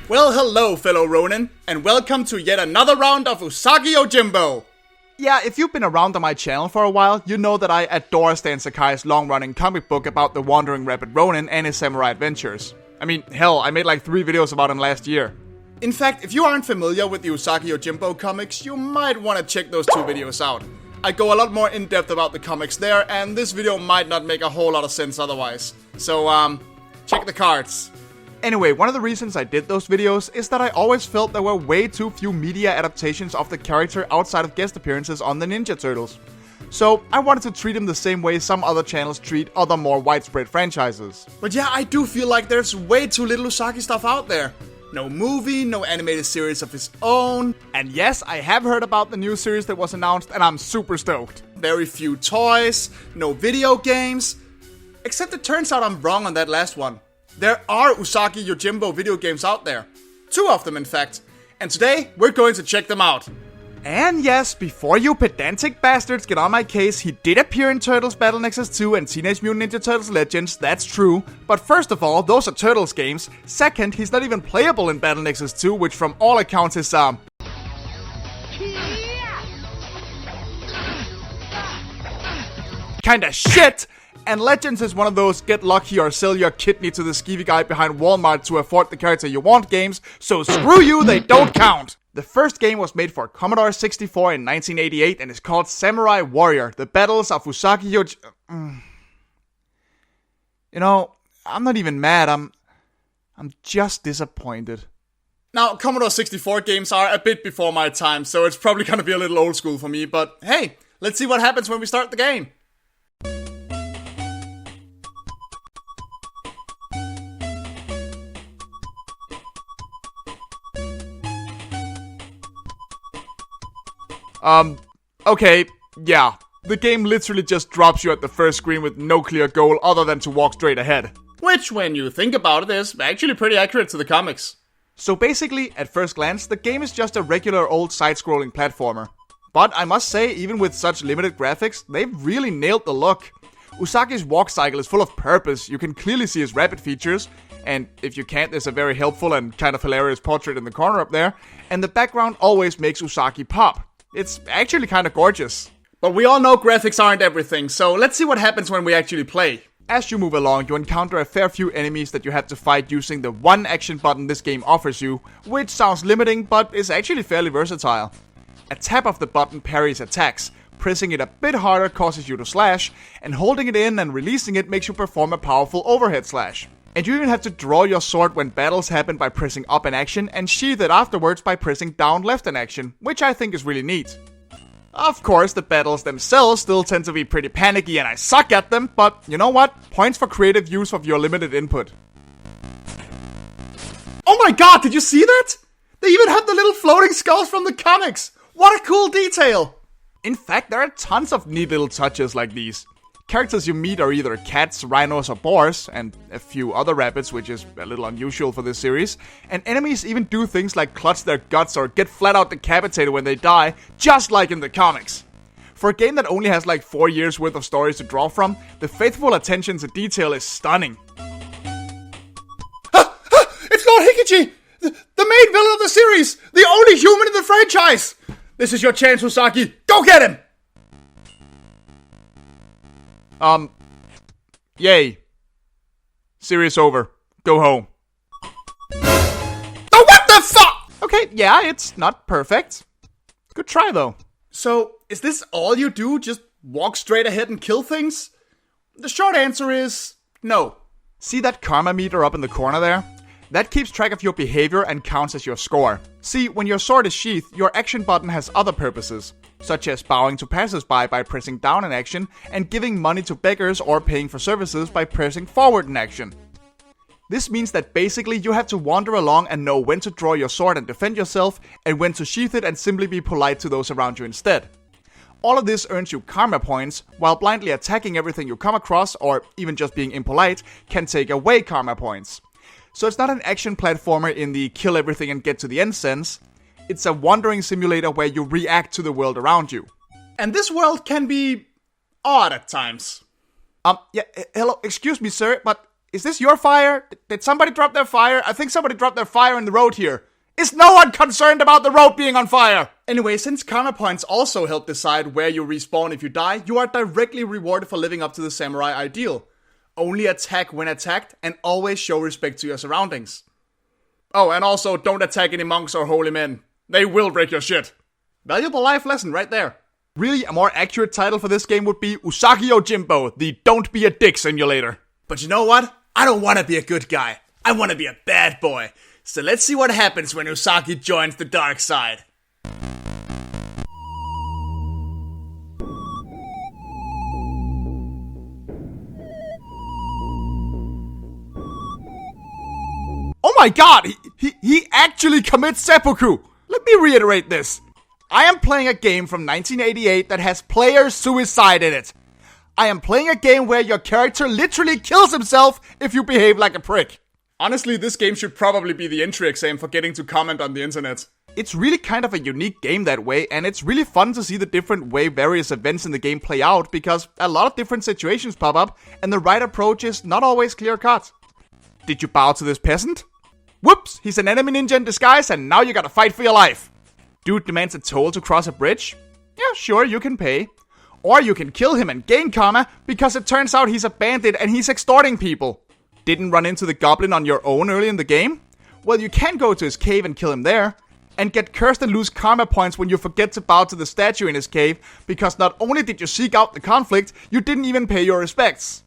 Well, hello fellow Ronin, and welcome to yet another round of Usagi Yojimbo! Yeah, if you've been around on my channel for a while, you know that I adore Stan Sakai's long-running comic book about the wandering rabbit Ronin and his samurai adventures. I mean, hell, I made like 3 videos about him last year. In fact, if you aren't familiar with the Usagi Yojimbo comics, you might want to check those 2 videos out. I go a lot more in-depth about the comics there, and this video might not make a whole lot of sense otherwise. So, check the cards. Anyway, one of the reasons I did those videos is that I always felt there were way too few media adaptations of the character outside of guest appearances on the Ninja Turtles. So, I wanted to treat him the same way some other channels treat other more widespread franchises. But yeah, I do feel like there's way too little Usagi stuff out there. No movie, no animated series of his own. And yes, I have heard about the new series that was announced and I'm super stoked. Very few toys, no video games. Except it turns out I'm wrong on that last one. There are Usagi Yojimbo video games out there. 2 of them in fact. And today, we're going to check them out. And yes, before you pedantic bastards get on my case, he did appear in Turtles Battle Nexus 2 and Teenage Mutant Ninja Turtles Legends, that's true. But first of all, those are Turtles games. Second, he's not even playable in Battle Nexus 2, which from all accounts is, kinda shit! And Legends is one of those get lucky or sell your kidney to the skeevy guy behind Walmart to afford the character you want games, so screw you, they don't count! The first game was made for Commodore 64 in 1988 and is called Samurai Warrior, The Battles of Usagi Yojimbo. You know, I'm not even mad, I'm just disappointed. Now, Commodore 64 games are a bit before my time, so it's probably gonna be a little old school for me, but hey, let's see what happens when we start the game. Okay, yeah. The game literally just drops you at the first screen with no clear goal other than to walk straight ahead. Which, when you think about it, is actually pretty accurate to the comics. So basically, at first glance, the game is just a regular old side-scrolling platformer. But I must say, even with such limited graphics, they've really nailed the look. Usagi's walk cycle is full of purpose, you can clearly see his rapid features, and if you can't, there's a very helpful and kind of hilarious portrait in the corner up there, and the background always makes Usagi pop. It's actually kind of gorgeous. But we all know graphics aren't everything, so let's see what happens when we actually play. As you move along, you encounter a fair few enemies that you have to fight using the one action button this game offers you, which sounds limiting, but is actually fairly versatile. A tap of the button parries attacks, pressing it a bit harder causes you to slash, and holding it in and releasing it makes you perform a powerful overhead slash. And you even have to draw your sword when battles happen by pressing up in action and sheath it afterwards by pressing down left in action, which I think is really neat. Of course, the battles themselves still tend to be pretty panicky and I suck at them, but you know what? Points for creative use of your limited input. Oh my god, did you see that? They even have the little floating skulls from the comics! What a cool detail! In fact, there are tons of neat little touches like these. Characters you meet are either cats, rhinos, or boars, and a few other rabbits, which is a little unusual for this series. And enemies even do things like clutch their guts or get flat out decapitated when they die, just like in the comics. For a game that only has like 4 years worth of stories to draw from, the faithful attention to detail is stunning. It's Lord Hikachi! The main villain of the series! The only human in the franchise! This is your chance, Usagi! Go get him! Yay. Series over. Go home. Oh, what the fuck? Okay, yeah, it's not perfect. Good try, though. So, is this all you do? Just walk straight ahead and kill things? The short answer is no. See that karma meter up in the corner there? That keeps track of your behavior and counts as your score. See, when your sword is sheathed, your action button has other purposes, such as bowing to passers-by by pressing down in action, and giving money to beggars or paying for services by pressing forward in action. This means that basically you have to wander along and know when to draw your sword and defend yourself, and when to sheath it and simply be polite to those around you instead. All of this earns you karma points, while blindly attacking everything you come across, or even just being impolite, can take away karma points. So it's not an action platformer in the kill everything and get to the end sense. It's a wandering simulator where you react to the world around you. And this world can be odd at times. Yeah, hello, excuse me sir, but Is this your fire? Did somebody drop their fire? I think somebody dropped their fire in the road here. Is no one concerned about the road being on fire? Anyway, since karma points also help decide where you respawn if you die, you are directly rewarded for living up to the samurai ideal. Only attack when attacked, and always show respect to your surroundings. Oh, and also don't attack any monks or holy men. They will break your shit. Valuable life lesson right there. Really, a more accurate title for this game would be Usagi Yojimbo, the Don't Be a Dick Simulator. But you know what? I don't want to be a good guy. I want to be a bad boy. So let's see what happens when Usagi joins the dark side. Oh my god, he actually commits seppuku. Let me reiterate this. I am playing a game from 1988 that has player suicide in it. I am playing a game where your character literally kills himself if you behave like a prick. Honestly, this game should probably be the entry exam for getting to comment on the internet. It's really kind of a unique game that way, and it's really fun to see the different way various events in the game play out, because a lot of different situations pop up, and the right approach is not always clear-cut. Did you bow to this peasant? Whoops, he's an enemy ninja in disguise, and now you gotta fight for your life. Dude demands a toll to cross a bridge? Yeah, sure, you can pay. Or you can kill him and gain karma, because it turns out he's a bandit and he's extorting people. Didn't run into the goblin on your own early in the game? Well, you can go to his cave and kill him there. And get cursed and lose karma points when you forget to bow to the statue in his cave, because not only did you seek out the conflict, you didn't even pay your respects.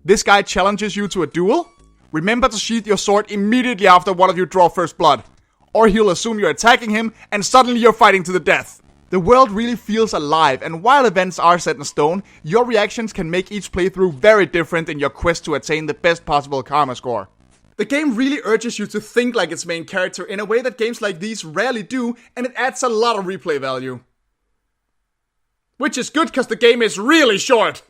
This guy challenges you to a duel? Remember to sheath your sword immediately after one of you draw first blood. Or he'll assume you're attacking him, and suddenly you're fighting to the death. The world really feels alive, and while events are set in stone, your reactions can make each playthrough very different in your quest to attain the best possible karma score. The game really urges you to think like its main character in a way that games like these rarely do, and it adds a lot of replay value. Which is good, because the game is really short!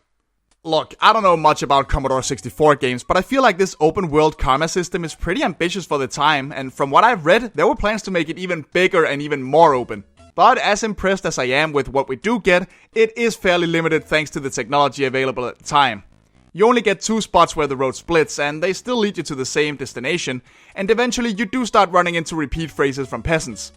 Look, I don't know much about Commodore 64 games, but I feel like this open world karma system is pretty ambitious for the time, and from what I've read, there were plans to make it even bigger and even more open. But as impressed as I am with what we do get, it is fairly limited thanks to the technology available at the time. You only get 2 spots where the road splits, and they still lead you to the same destination, and eventually you do start running into repeat phrases from peasants.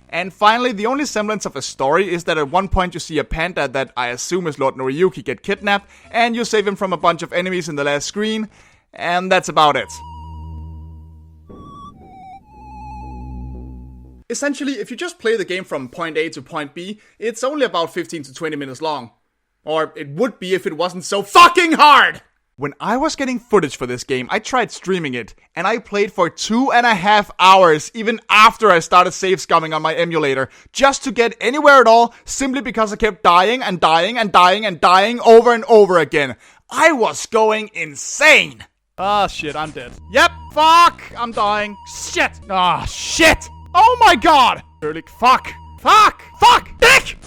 And finally, the only semblance of a story is that at one point you see a panda that I assume is Lord Noriyuki get kidnapped, and you save him from a bunch of enemies in the last screen, and that's about it. Essentially, if you just play the game from point A to point B, it's only about 15 to 20 minutes long. Or it would be if it wasn't so fucking hard! When I was getting footage for this game, I tried streaming it, and I played for 2.5 hours, even after I started save scumming on my emulator, just to get anywhere at all, simply because I kept dying and dying and dying and dying over and over again. I was going insane! Ah, shit, I'm dead. Yep, fuck, I'm dying. Shit! Ah, shit! Oh my god! Erlich, fuck! Fuck! Fuck! Dick!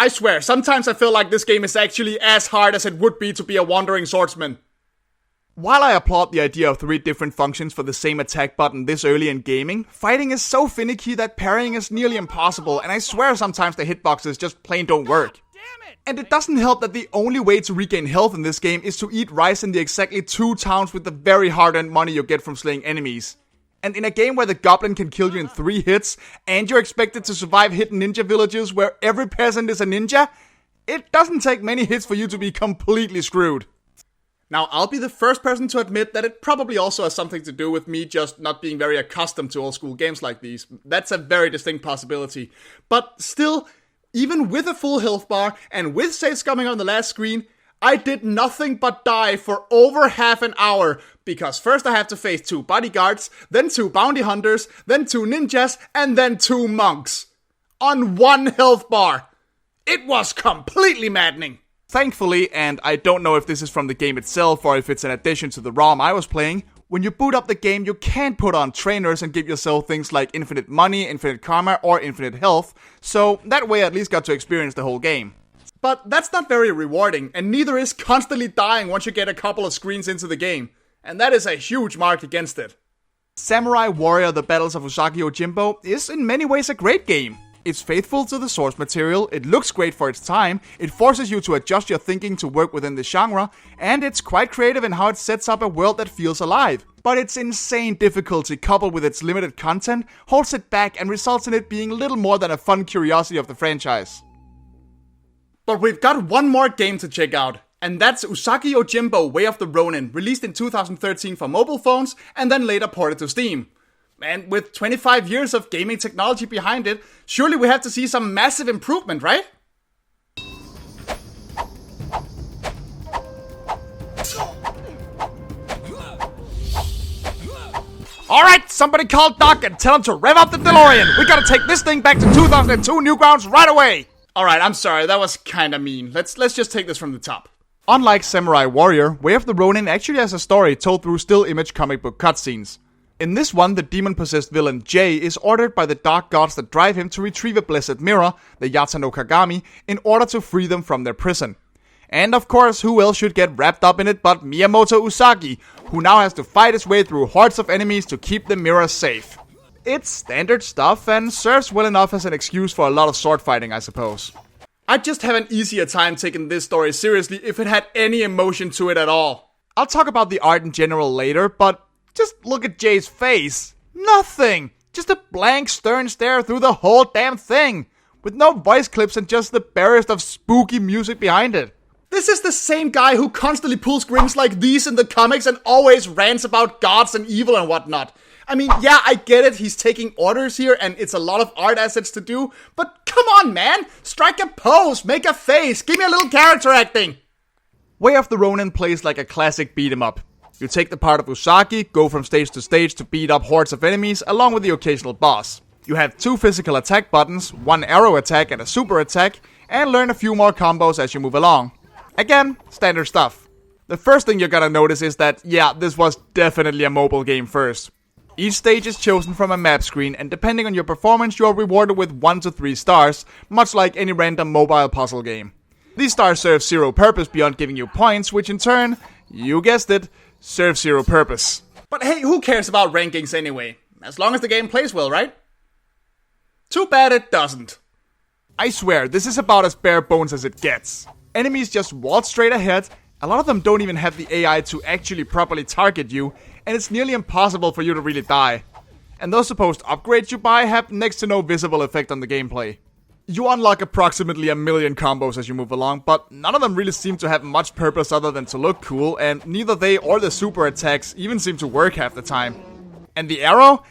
I swear, sometimes I feel like this game is actually as hard as it would be to be a wandering swordsman. While I applaud the idea of 3 different functions for the same attack button this early in gaming, fighting is so finicky that parrying is nearly impossible, and I swear sometimes the hitboxes just plain don't work. And it doesn't help that the only way to regain health in this game is to eat rice in the exactly 2 towns with the very hard-earned money you get from slaying enemies. And in a game where the goblin can kill you in 3 hits, and you're expected to survive hidden ninja villages where every peasant is a ninja, it doesn't take many hits for you to be completely screwed. Now, I'll be the first person to admit that it probably also has something to do with me just not being very accustomed to old school games like these. That's a very distinct possibility. But still, even with a full health bar, and with save scumming on the last screen, I did nothing but die for over half an hour, because first I have to face 2 bodyguards, then 2 bounty hunters, then 2 ninjas, and then 2 monks. On 1 health bar. It was completely maddening. Thankfully, and I don't know if this is from the game itself or if it's an addition to the ROM I was playing, when you boot up the game you can put on trainers and give yourself things like infinite money, infinite karma, or infinite health, so that way I at least got to experience the whole game. But that's not very rewarding, and neither is constantly dying once you get a couple of screens into the game, and that is a huge mark against it. Samurai Warrior: The Battles of Usagi Yojimbo is in many ways a great game. It's faithful to the source material, it looks great for its time, it forces you to adjust your thinking to work within the genre, and it's quite creative in how it sets up a world that feels alive. But its insane difficulty coupled with its limited content holds it back and results in it being little more than a fun curiosity of the franchise. But we've got one more game to check out, and that's Usagi Yojimbo Way of the Ronin, released in 2013 for mobile phones and then later ported to Steam. And with 25 years of gaming technology behind it, surely we have to see some massive improvement, right? Alright, somebody call Doc and tell him to rev up the DeLorean. We gotta take this thing back to 2002 Newgrounds right away. Alright, I'm sorry, that was kinda mean. Let's just take this from the top. Unlike Samurai Warrior, Way of the Ronin actually has a story told through still image comic book cutscenes. In this one, the demon-possessed villain Jay is ordered by the dark gods that drive him to retrieve a blessed mirror, the Yata no Kagami, in order to free them from their prison. And of course, who else should get wrapped up in it but Miyamoto Usagi, who now has to fight his way through hordes of enemies to keep the mirror safe. It's standard stuff and serves well enough as an excuse for a lot of sword fighting, I suppose. I'd just have an easier time taking this story seriously if it had any emotion to it at all. I'll talk about the art in general later, but just look at Jay's face. Nothing! Just a blank, stern stare through the whole damn thing. With no voice clips and just the barest of spooky music behind it. This is the same guy who constantly pulls grins like these in the comics and always rants about gods and evil and whatnot. I mean, yeah, I get it, he's taking orders here and it's a lot of art assets to do, but come on, man! Strike a pose, make a face, give me a little character acting! Way of the Ronin plays like a classic beat 'em up. You take the part of Usagi, go from stage to stage to beat up hordes of enemies, along with the occasional boss. You have 2 physical attack buttons, 1 arrow attack and a super attack, and learn a few more combos as you move along. Again, standard stuff. The first thing you're gonna notice is that, yeah, this was definitely a mobile game first. Each stage is chosen from a map screen, and depending on your performance, you are rewarded with 1 to 3 stars, much like any random mobile puzzle game. These stars serve zero purpose beyond giving you points, which in turn, you guessed it, serve zero purpose. But hey, who cares about rankings anyway? As long as the game plays well, right? Too bad it doesn't. I swear, this is about as bare bones as it gets. Enemies just waltz straight ahead, a lot of them don't even have the AI to actually properly target you, and it's nearly impossible for you to really die. And those supposed upgrades you buy have next to no visible effect on the gameplay. You unlock approximately 1,000,000 combos as you move along, but none of them really seem to have much purpose other than to look cool, and neither they or the super attacks even seem to work half the time. And the arrow?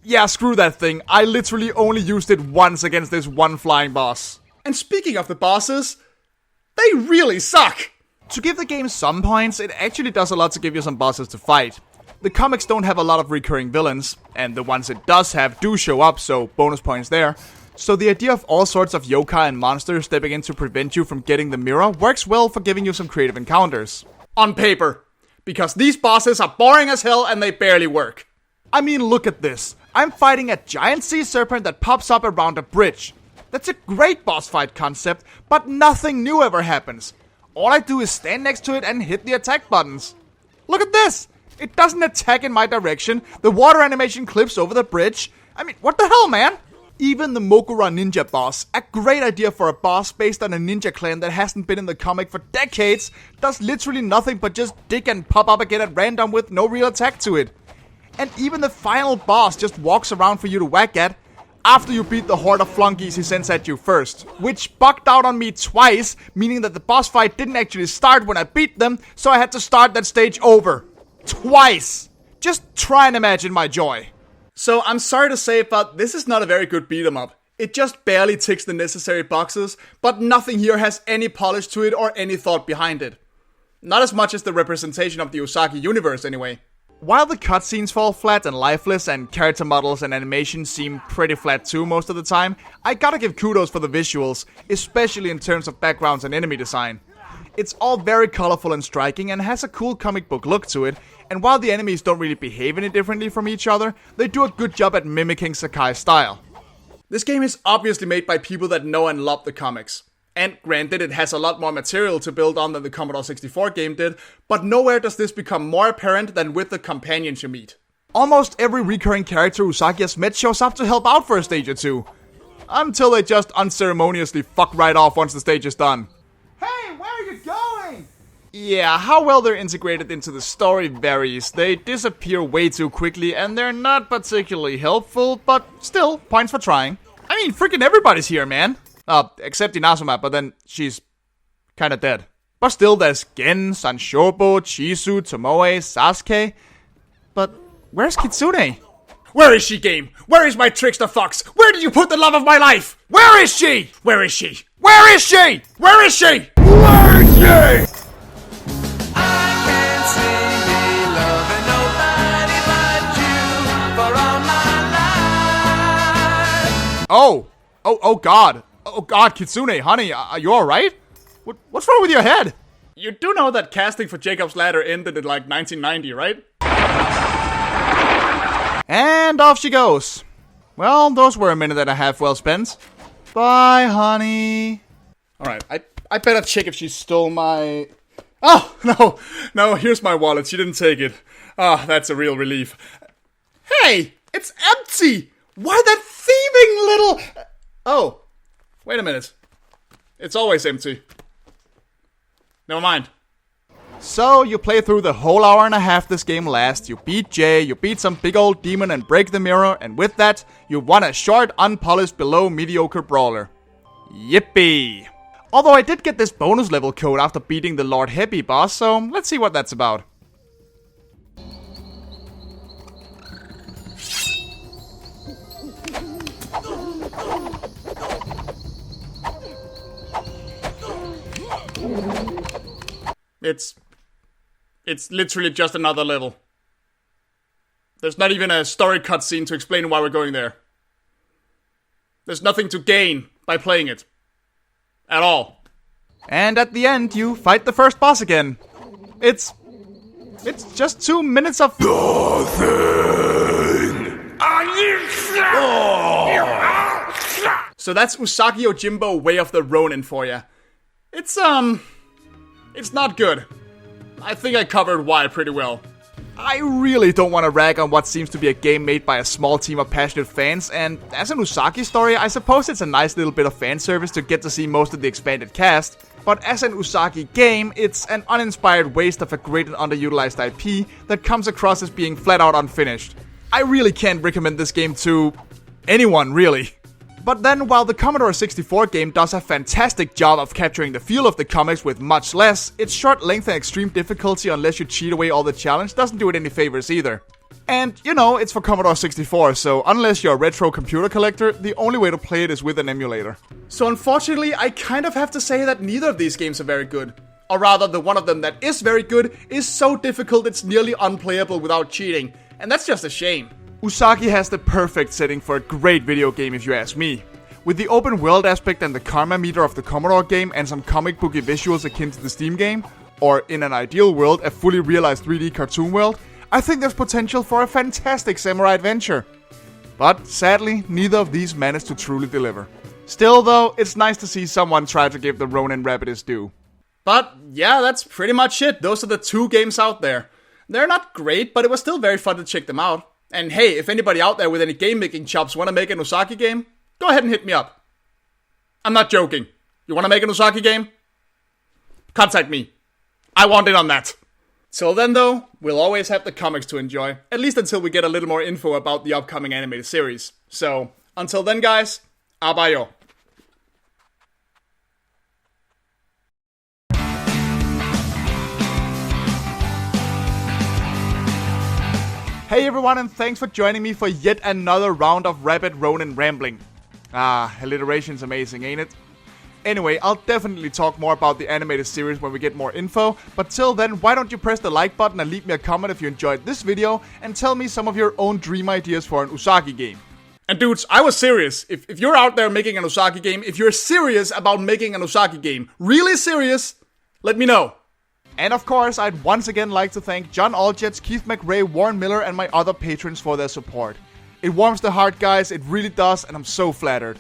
Yeah, screw that thing. I literally only used it once against this one flying boss. And speaking of the bosses, they really suck! To give the game some points, it actually does a lot to give you some bosses to fight. The comics don't have a lot of recurring villains, and the ones it does have do show up, so bonus points there. So the idea of all sorts of yokai and monsters stepping in to prevent you from getting the mirror works well for giving you some creative encounters. On paper. Because these bosses are boring as hell and they barely work. I mean, look at this. I'm fighting a giant sea serpent that pops up around a bridge. That's a great boss fight concept, but nothing new ever happens. All I do is stand next to it and hit the attack buttons. Look at this! It doesn't attack in my direction, the water animation clips over the bridge. I mean, what the hell, man? Even the Mokura Ninja boss, a great idea for a boss based on a ninja clan that hasn't been in the comic for decades, does literally nothing but just dig and pop up again at random with no real attack to it. And even the final boss just walks around for you to whack at, after you beat the horde of flunkies he sends at you first. Which bugged out on me twice, meaning that the boss fight didn't actually start when I beat them, so I had to start that stage over. Twice! Just try and imagine my joy. So I'm sorry to say, but this is not a very good beat 'em up. It just barely ticks the necessary boxes, but nothing here has any polish to it or any thought behind it. Not as much as the representation of the Usagi universe anyway. While the cutscenes fall flat and lifeless and character models and animation seem pretty flat too most of the time, I gotta give kudos for the visuals, especially in terms of backgrounds and enemy design. It's all very colorful and striking and has a cool comic book look to it, and while the enemies don't really behave any differently from each other, they do a good job at mimicking Sakai's style. This game is obviously made by people that know and love the comics. And granted, it has a lot more material to build on than the Commodore 64 game did, but nowhere does this become more apparent than with the companions you meet. Almost every recurring character Usagi has met shows up to help out for a stage or two. Until they just unceremoniously fuck right off once the stage is done. Hey, where are you going? Yeah, how well they're integrated into the story varies. They disappear way too quickly and they're not particularly helpful, but still, points for trying. I mean, freaking everybody's here, man. Except Inazuma, but then she's kinda dead. But still, there's Gen, Sanshobo, Chizu, Tomoe, Sasuke. But where's Kitsune? Where is she, game? Where is my trickster fox? Where did you put the love of my life? Where is she? Where is she? Where is she? Where is she? Where is she? I can't see me loving nobody but you for all my life. Oh God. Oh God, Kitsune, honey, are you alright? What's wrong with your head? You do know that casting for Jacob's Ladder ended in like 1990, right? And off she goes. Well, those were a minute and a half well spent. Bye, honey. Alright, I better check if she stole my... Oh, no, here's my wallet. She didn't take it. That's a real relief. Hey, it's empty! Why that thieving little... Oh, wait a minute. It's always empty. Never mind. So, you play through the whole hour and a half this game lasts, you beat Jay, you beat some big old demon and break the mirror, and with that, you won a short, unpolished, below mediocre brawler. Yippee! Although I did get this bonus level code after beating the Lord Heavy boss, so let's see what that's about. It's literally just another level. There's not even a story cutscene to explain why we're going there. There's nothing to gain by playing it. At all. And at the end, you fight the first boss again. It's just 2 minutes of nothing. So that's Usagi Yojimbo Way of the Ronin for ya. It's not good. I think I covered why pretty well. I really don't want to rag on what seems to be a game made by a small team of passionate fans, and as an Usagi story, I suppose it's a nice little bit of fan service to get to see most of the expanded cast, but as an Usagi game, it's an uninspired waste of a great and underutilized IP that comes across as being flat out unfinished. I really can't recommend this game to anyone, really. But then, while the Commodore 64 game does a fantastic job of capturing the feel of the comics with much less, its short length and extreme difficulty unless you cheat away all the challenge doesn't do it any favors either. And, you know, it's for Commodore 64, so unless you're a retro computer collector, the only way to play it is with an emulator. So unfortunately, I kind of have to say that neither of these games are very good. Or rather, the one of them that is very good is so difficult it's nearly unplayable without cheating, and that's just a shame. Usagi has the perfect setting for a great video game if you ask me. With the open world aspect and the karma meter of the Commodore game and some comic booky visuals akin to the Steam game, or in an ideal world, a fully realized 3D cartoon world, I think there's potential for a fantastic samurai adventure. But sadly, neither of these managed to truly deliver. Still though, it's nice to see someone try to give the Ronin rabbit his due. But yeah, that's pretty much it. Those are the 2 games out there. They're not great, but it was still very fun to check them out. And hey, if anybody out there with any game making chops want to make an Usagi game, go ahead and hit me up. I'm not joking. You want to make an Usagi game? Contact me. I want in on that. Till then though, we'll always have the comics to enjoy. At least until we get a little more info about the upcoming animated series. So, until then guys, abayo. Hey everyone, and thanks for joining me for yet another round of Rapid Ronin rambling. Alliteration's amazing, ain't it? Anyway, I'll definitely talk more about the animated series when we get more info, but till then, why don't you press the like button and leave me a comment if you enjoyed this video, and tell me some of your own dream ideas for an Usagi game. And dudes, I was serious. If you're out there making an Usagi game, if you're serious about making an Usagi game, really serious, let me know. And of course, I'd once again like to thank John Aljetz, Keith McRae, Warren Miller, and my other patrons for their support. It warms the heart, guys, it really does, and I'm so flattered.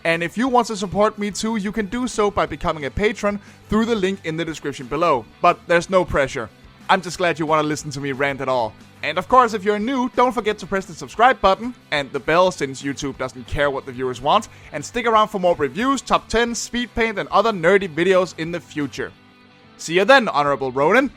And if you want to support me too, you can do so by becoming a patron through the link in the description below. But there's no pressure. I'm just glad you want to listen to me rant at all. And of course, if you're new, don't forget to press the subscribe button and the bell since YouTube doesn't care what the viewers want, and stick around for more reviews, top 10s, speed paint, and other nerdy videos in the future. See you then, Honorable Ronin.